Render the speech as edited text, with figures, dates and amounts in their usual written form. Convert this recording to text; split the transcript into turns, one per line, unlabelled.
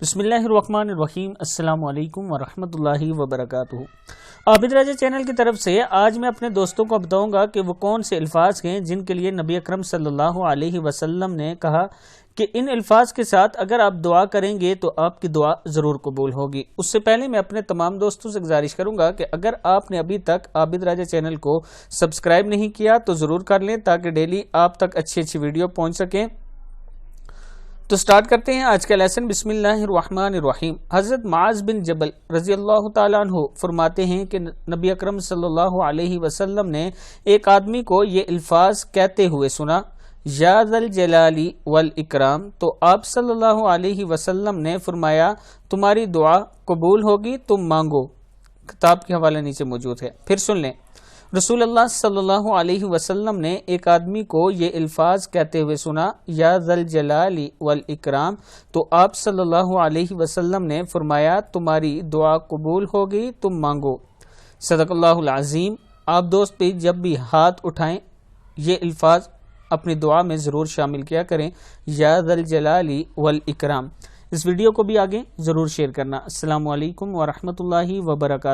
بسم اللہ الرحمن الرحیم۔ السلام علیکم ورحمۃ اللہ وبرکاتہ۔ عابد راجہ چینل کی طرف سے آج میں اپنے دوستوں کو بتاؤں گا کہ وہ کون سے الفاظ ہیں جن کے لیے نبی اکرم صلی اللہ علیہ وسلم نے کہا کہ ان الفاظ کے ساتھ اگر آپ دعا کریں گے تو آپ کی دعا ضرور قبول ہوگی۔ اس سے پہلے میں اپنے تمام دوستوں سے گزارش کروں گا کہ اگر آپ نے ابھی تک عابد راجہ چینل کو سبسکرائب نہیں کیا تو ضرور کر لیں تاکہ ڈیلی آپ تک اچھی ویڈیو پہنچ سکیں۔ تو سٹارٹ کرتے ہیں آج کا لیسن۔ بسم اللہ الرحمن الرحیم۔ حضرت معاذ بن جبل رضی اللہ تعالیٰ عنہ فرماتے ہیں کہ نبی اکرم صلی اللہ علیہ وسلم نے ایک آدمی کو یہ الفاظ کہتے ہوئے سنا، یا ذا الجلال والاکرام، تو آپ صلی اللہ علیہ وسلم نے فرمایا تمہاری دعا قبول ہوگی، تم مانگو۔ کتاب کے حوالے نیچے موجود ہے، پھر سن لیں۔ رسول اللہ صلی اللہ علیہ وسلم نے ایک آدمی کو یہ الفاظ کہتے ہوئے سنا، یا ذا الجلال والاکرام، تو آپ صلی اللہ علیہ وسلم نے فرمایا تمہاری دعا قبول ہوگی، تم مانگو۔ صدق اللہ العظیم۔ آپ دوست بھی جب بھی ہاتھ اٹھائیں یہ الفاظ اپنی دعا میں ضرور شامل کیا کریں، یا ذا الجلال والاکرام۔ اس ویڈیو کو بھی آگے ضرور شیئر کرنا۔ السلام علیکم ورحمۃ اللہ وبرکاتہ۔